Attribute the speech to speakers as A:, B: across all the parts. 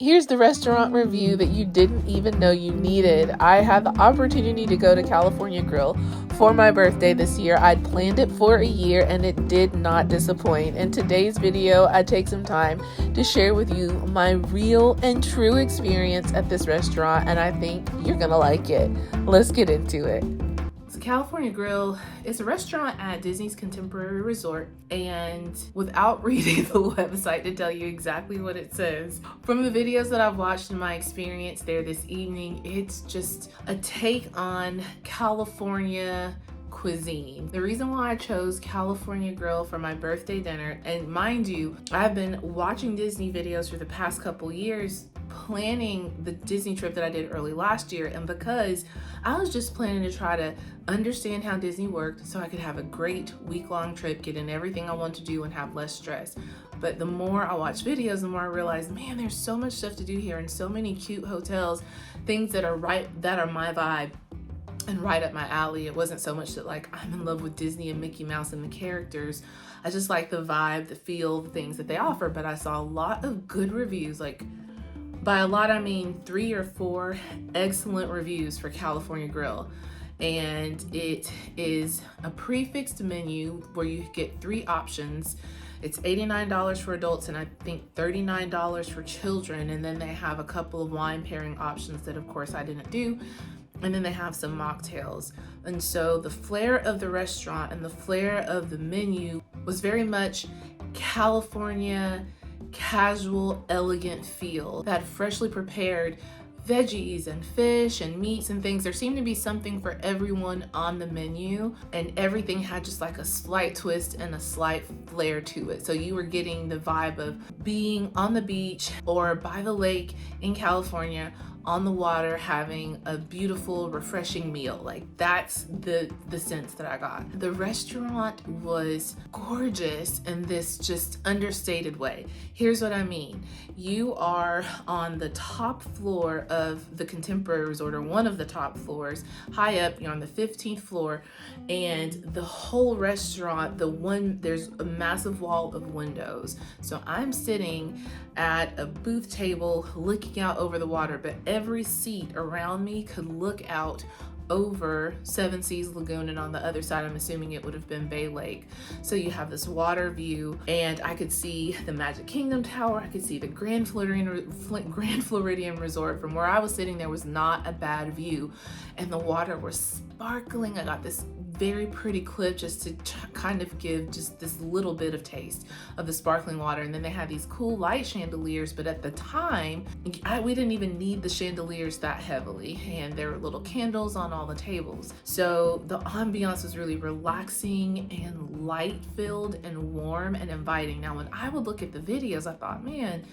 A: Here's the restaurant review that you didn't even know you needed. I had the opportunity to go to California Grill for my birthday this year. I'd planned it for a year and it did not disappoint. In today's video, I take some time to share with you my real and true experience at this restaurant, and I think you're gonna like it. Let's get into it. California Grill is a restaurant at Disney's Contemporary Resort, and without reading the website to tell you exactly what it says, from the videos that I've watched in my experience there this evening, it's just a take on California cuisine. The reason why I chose California Grill for my birthday dinner, and mind you, I've been watching Disney videos for the past couple years, planning the Disney trip that I did early last year, and because I was just planning to try to understand how Disney worked so I could have a great week-long trip, get in everything I want to do and have less stress. But the more I watch videos, the more I realize, man, there's so much stuff to do here and so many cute hotels, things that are my vibe and right up my alley. It wasn't so much that like I'm in love with Disney and Mickey Mouse and the characters. I just like the vibe, the feel, the things that they offer. But I saw a lot of good reviews, like by a lot I mean 3 or 4 excellent reviews for California Grill. And it is a prefixed menu where you get 3 options. It's $89 for adults and I think $39 for children. And then they have a couple of wine pairing options that of course I didn't do. And then they have some mocktails. And so the flair of the restaurant and the flair of the menu was very much California, casual, elegant feel. That freshly prepared veggies and fish and meats and things. There seemed to be something for everyone on the menu, and everything had just like a slight twist and a slight flair to it. So you were getting the vibe of being on the beach or by the lake in California, on the water, having a beautiful, refreshing meal. Like that's the sense that I got. The restaurant was gorgeous in this just understated way. Here's what I mean. You are on the top floor of the Contemporary Resort, or one of the top floors, high up. You're on the 15th floor, and the whole restaurant, there's a massive wall of windows. So I'm sitting at a booth table looking out over the water, but every seat around me could look out over Seven Seas Lagoon, and on the other side, I'm assuming it would have been Bay Lake. So you have this water view, and I could see the Magic Kingdom Tower. I could see the Grand Floridian Resort. From where I was sitting, there was not a bad view, and the water was sparkling. I got this very pretty clip just to kind of give just this little bit of taste of the sparkling water. And then they had these cool light chandeliers, but at the time we didn't even need the chandeliers that heavily, and there were little candles on all the tables. So the ambiance was really relaxing and light filled and warm and inviting. Now when I would look at the videos, I thought, man,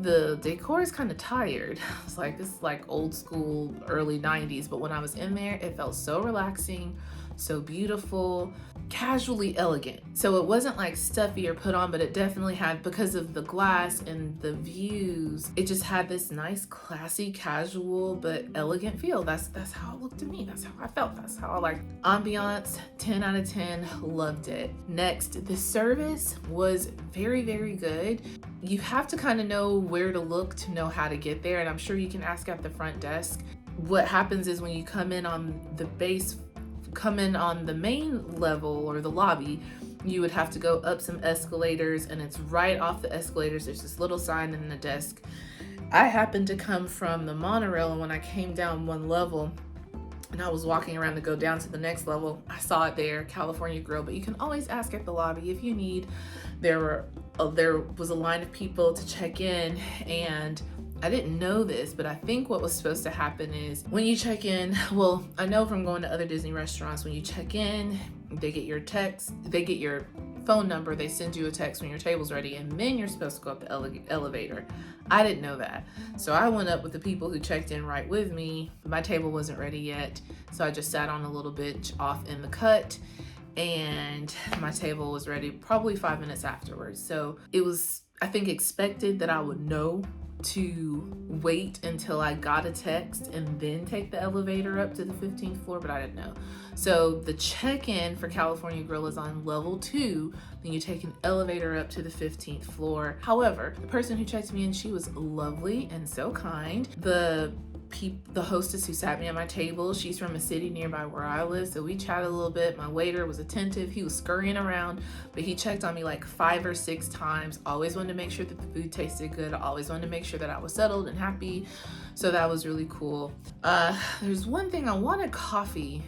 A: the decor is kind of tired. It's like, this is like old school early 90s, but when I was in there, it felt so relaxing, so beautiful, casually elegant. So it wasn't like stuffy or put on, but it definitely had, because of the glass and the views, it just had this nice, classy, casual, but elegant feel. That's how it looked to me. That's how I felt. That's how I liked. Ambiance, 10 out of 10, loved it. Next, the service was very, very good. You have to kind of know where to look to know how to get there, and I'm sure you can ask at the front desk. What happens is when you come in on the main level or the lobby, you would have to go up some escalators, and it's right off the escalators. There's this little sign in the desk. I happened to come from the monorail, and when I came down one level and I was walking around to go down to the next level, I saw it there, California Grill. But you can always ask at the lobby if you need. There was a line of people to check in, and I didn't know this, but I think what was supposed to happen is when you check in, well, I know from going to other Disney restaurants, when you check in, they get your text, they get your phone number, they send you a text when your table's ready, and then you're supposed to go up the elevator. I didn't know that. So I went up with the people who checked in right with me. My table wasn't ready yet, so I just sat on a little bit off in the cut, and my table was ready probably 5 minutes afterwards. So it was, I think, expected that I would know to wait until I got a text and then take the elevator up to the 15th floor, but I didn't know. So the check-in for California Grill is on level 2, then you take an elevator up to the 15th floor. However, the person who checked me in, she was lovely and so kind. The hostess who sat me at my table, she's from a city nearby where I live, so we chatted a little bit. My waiter was attentive. He was scurrying around, but he checked on me like 5 or 6 times. Always wanted to make sure that the food tasted good. Always wanted to make sure that I was settled and happy, so that was really cool. There's one thing, I wanted coffee.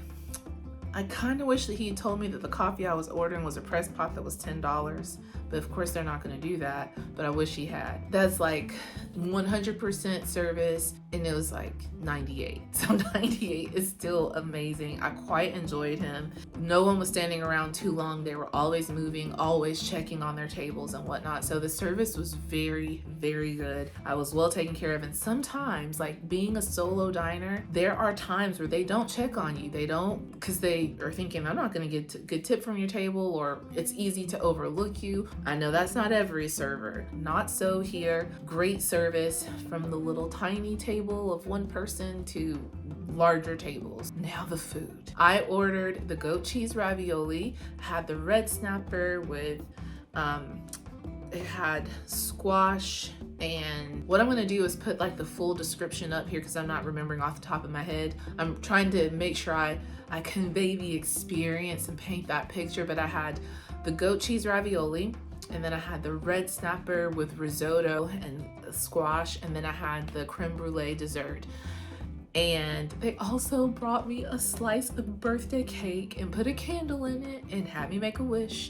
A: I kind of wish that he had told me that the coffee I was ordering was a press pot that was $10, but of course they're not going to do that, but I wish he had. That's like 100% service, and it was like 98. So 98 is still amazing. I quite enjoyed him. No one was standing around too long. They were always moving, always checking on their tables and whatnot. So the service was very, very good. I was well taken care of, and sometimes, like being a solo diner, there are times where they don't check on you. They don't, because they are thinking, I'm not going to get a good tip from your table, or it's easy to overlook you. I know that's not every server. Not so here. Great service from the little tiny table of one person to larger tables. Now the food. I ordered the goat cheese ravioli, had the red snapper with, it had squash, and what I'm gonna do is put like the full description up here because I'm not remembering off the top of my head. I'm trying to make sure I convey the experience and paint that picture, but I had the goat cheese ravioli, and then I had the red snapper with risotto and squash, and then I had the creme brulee dessert. And they also brought me a slice of birthday cake and put a candle in it and had me make a wish.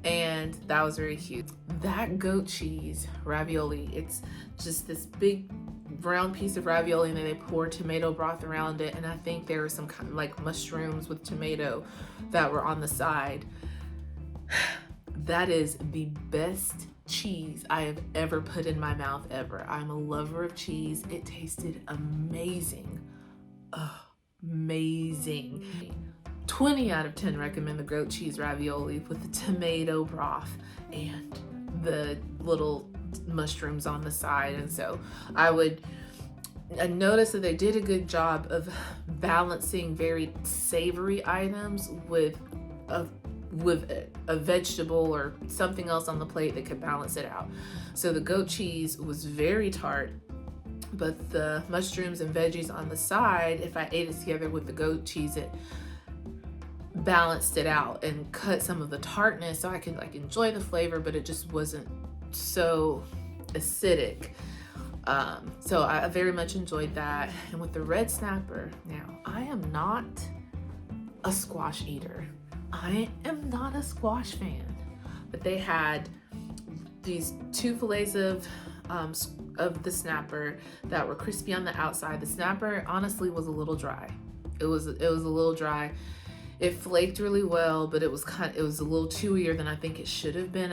A: And that was very cute. That goat cheese ravioli, it's just this big round piece of ravioli, and then they pour tomato broth around it, and I think there were some kind of like mushrooms with tomato that were on the side. That is the best cheese I have ever put in my mouth ever. I'm a lover of cheese. It tasted amazing. Amazing. 20 out of 10 recommend the goat cheese ravioli with the tomato broth and the little mushrooms on the side. And so I noticed that they did a good job of balancing very savory items with a vegetable or something else on the plate that could balance it out. So the goat cheese was very tart, but the mushrooms and veggies on the side, if I ate it together with the goat cheese, it balanced it out and cut some of the tartness so I could like enjoy the flavor, but it just wasn't so acidic. So I very much enjoyed that. And with the red snapper, now I am not a squash eater. I am not a squash fan, but they had these 2 fillets of the snapper that were crispy on the outside. The snapper honestly was a little dry. It was a little dry. It flaked really well, but it was a little chewier than I think it should have been.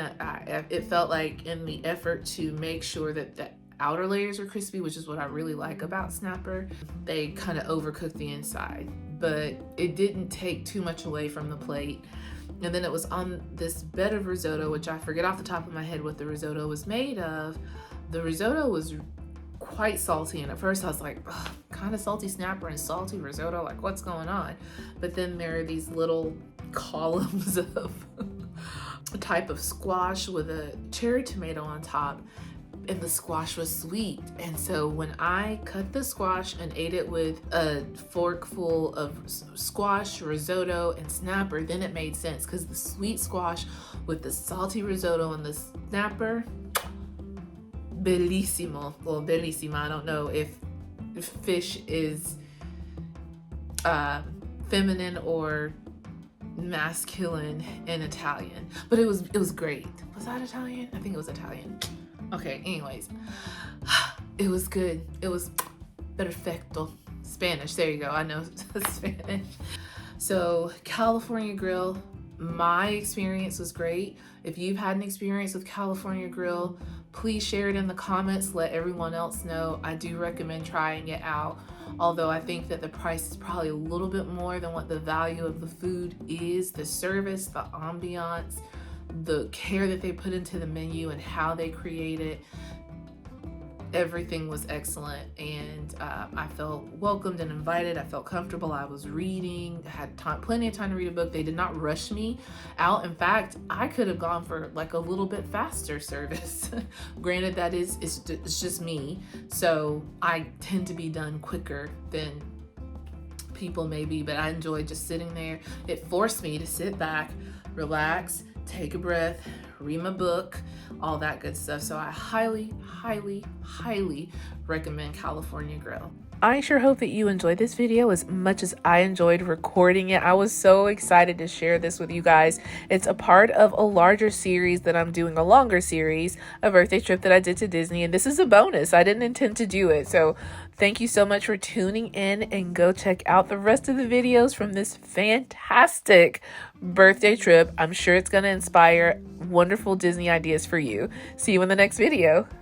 A: It felt like in the effort to make sure that the outer layers are crispy, which is what I really like about snapper, they kind of overcooked the inside, but it didn't take too much away from the plate. And then it was on this bed of risotto, which I forget off the top of my head what the risotto was made of. The risotto was quite salty, and at first I was like, kind of salty snapper and salty risotto, like what's going on? But then there are these little columns of a type of squash with a cherry tomato on top, and the squash was sweet. And so when I cut the squash and ate it with a fork full of squash, risotto, and snapper, then it made sense, because the sweet squash with the salty risotto and the snapper, bellissimo. Well, bellissima, I don't know if fish is feminine or masculine in Italian, but it was great. Was that Italian? I think it was Italian. Okay, anyways, it was good. It was perfecto. Spanish, there you go. I know Spanish. So California Grill, my experience was great. If you've had an experience with California Grill, please share it in the comments. Let everyone else know. I do recommend trying it out, although I think that the price is probably a little bit more than what the value of the food is. The service, the ambiance, the care that they put into the menu and how they create it. everything was excellent, and I felt welcomed and invited. I felt comfortable. I was reading, had plenty of time to read a book. They did not rush me out. In fact, I could have gone for like a little bit faster service. Granted, that is it's just me, so I tend to be done quicker than people maybe, but I enjoyed just sitting there. It forced me to sit back, relax, take a breath, read my book, all that good stuff. So I highly, highly, highly recommend California Grill. I sure hope that you enjoyed this video as much as I enjoyed recording it. I was so excited to share this with you guys. It's a part of a larger series that I'm doing, a longer series, a birthday trip that I did to Disney, and this is a bonus. I didn't intend to do it. So thank you so much for tuning in, and go check out the rest of the videos from this fantastic birthday trip. I'm sure it's going to inspire wonderful Disney ideas for you. See you in the next video.